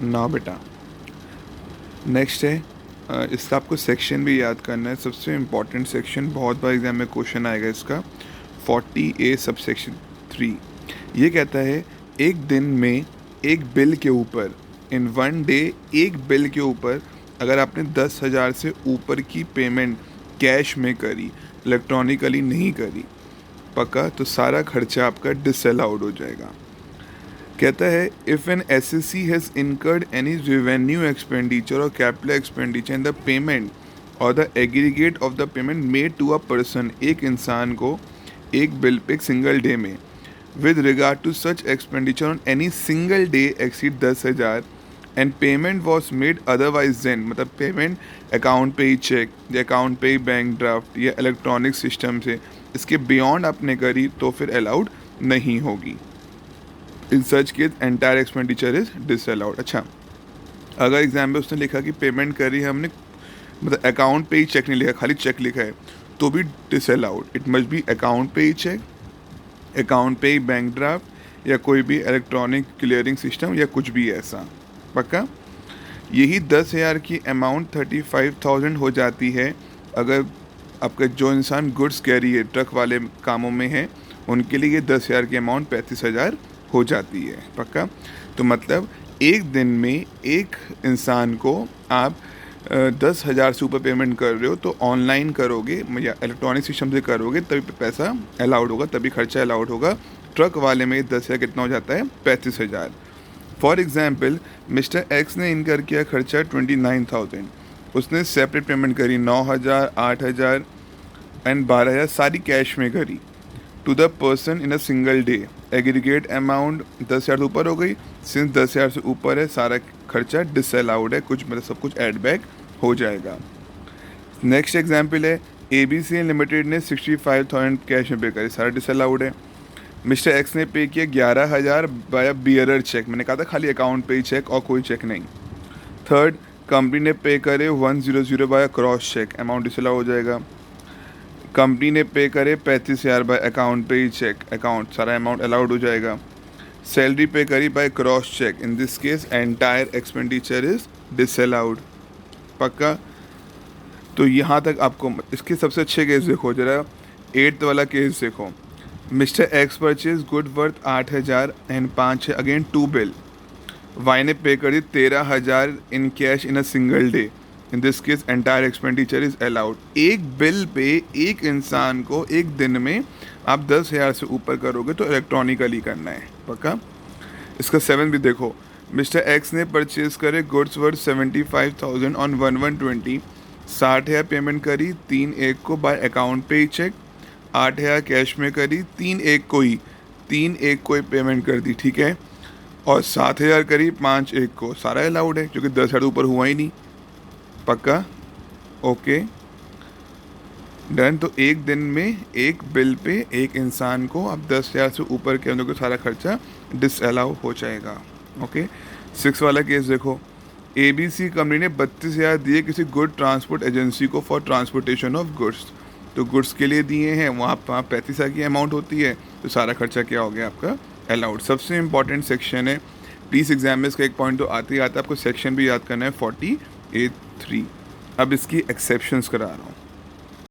ना बेटा, नेक्स्ट है इसका आपको सेक्शन भी याद करना है। सबसे इम्पॉर्टेंट सेक्शन, बहुत बार एग्जाम में क्वेश्चन आएगा इसका, 40A सबसेक्शन 3। ये कहता है एक दिन में एक बिल के ऊपर, इन वन डे एक बिल के ऊपर अगर आपने 10,000 से ऊपर की पेमेंट कैश में करी, इलेक्ट्रॉनिकली नहीं करी, पक्का, तो सारा खर्चा आपका डिसअलाउड हो जाएगा। कहता है if an SSC has incurred any revenue expenditure or capital expenditure in the payment or the aggregate of the payment made to a person, एक इंसान को एक बिल पे एक सिंगल डे में, with regard to such expenditure on any single day exceed 10,000 and payment was made otherwise than, मतलब payment account पे ही cheque या अकाउंट पे ही बैंक ड्राफ्ट या इलेक्ट्रॉनिक सिस्टम से, इसके बियॉन्ड आपने करी तो फिर अलाउड नहीं होगी। In such case entire expenditure is disallowed. अच्छा, अगर एग्जाम में उसने लिखा कि पेमेंट करी है हमने, मतलब अकाउंट पे ही चेक नहीं लिखा, खाली चेक लिखा है, तो भी disallowed. It must be account पे ही चेक, अकाउंट पे ही बैंक ड्राफ्ट या कोई भी इलेक्ट्रॉनिक क्लियरिंग सिस्टम या कुछ भी ऐसा, पक्का। यही 10,000 की अमाउंट 35,000 हो जाती है अगर आपका जो इंसान गुड्स कैरी है, ट्रक वाले कामों में है, उनके लिए ये 10,000 की अमाउंट 35,000 हो जाती है, पक्का। तो मतलब एक दिन में एक इंसान को आप 10,000 से ऊपर पेमेंट कर रहे हो तो ऑनलाइन करोगे या इलेक्ट्रॉनिक सिस्टम से करोगे तभी पैसा अलाउड होगा, तभी खर्चा अलाउड होगा। ट्रक वाले में 10,000 कितना हो जाता है, 35,000। फॉर एग्जाम्पल मिस्टर एक्स ने इनकर किया खर्चा 29,000, उसने सेपरेट पेमेंट करी 9,000, 8,000 एंड 12,000 सारी कैश में करी to the person in a single day. Aggregate amount 10,000 से ऊपर हो गई, सिंस 10,000 से ऊपर है सारा खर्चा डिसअलाउड है, कुछ मतलब सब कुछ एड बैक हो जाएगा। नेक्स्ट एग्जाम्पल है ABC लिमिटेड ने 65,000 कैश में पे करी, सारा डिसअलाउड है। मिस्टर एक्स ने पे किया 11,000 बाय बियरर चेक, मैंने कहा था खाली अकाउंट पे ही चेक और कोई चेक नहीं। थर्ड, कंपनी ने पे करे 100 by cross cheque, amount disallow हो जाएगा। कंपनी ने पे करे 35,000 बाय अकाउंट पे ही चेक, अकाउंट सारा अमाउंट अलाउड हो जाएगा। सैलरी पे करी by cross cheque, in this case entire expenditure is disallowed, पक्का। तो यहाँ तक आपको इसके सबसे अच्छे केस देखो जरा, 8th वाला केस देखो। Mister X purchase good worth 8,000 and 5 against bill, Y ने पे करी 13,000 in cash in a single day, in this case entire expenditure is allowed. एक बिल पे एक इंसान को एक दिन में आप 10,000 से ऊपर करोगे तो इलेक्ट्रॉनिकली करना है, पक्का। इसका 7 भी देखो, मिस्टर एक्स ने परचेज करे गुड्स वर्थ 75,000 ऑन 1/1/20, 60,000 पेमेंट करी 3/1 को बाय अकाउंट पे ही चेक, 8,000 कैश में करी 3/1 को ही पेमेंट कर दी, ठीक है, और 7,000 करी 5/1 को, सारा अलाउड है क्योंकि 10,000 ऊपर हुआ ही नहीं, पक्का, ओके डन। तो एक दिन में एक बिल पे एक इंसान को आप 10,000 से ऊपर के अंदर सारा खर्चा डिसअलाउ हो जाएगा, ओके। 6 वाला केस देखो, ABC कंपनी ने 32,000 दिए किसी गुड ट्रांसपोर्ट एजेंसी को फॉर ट्रांसपोर्टेशन ऑफ गुड्स, तो गुड्स के लिए दिए हैं, वहाँ 35,000 की अमाउंट होती है, तो सारा खर्चा क्या हो गया आपका, अलाउड। सबसे इंपॉर्टेंट सेक्शन है, प्लीज़ एग्जाम में इसका एक पॉइंट तो आते ही आता है, आपको सेक्शन भी याद करना है 40A3। अब इसकी एक्सेप्शंस करा रहा हूँ।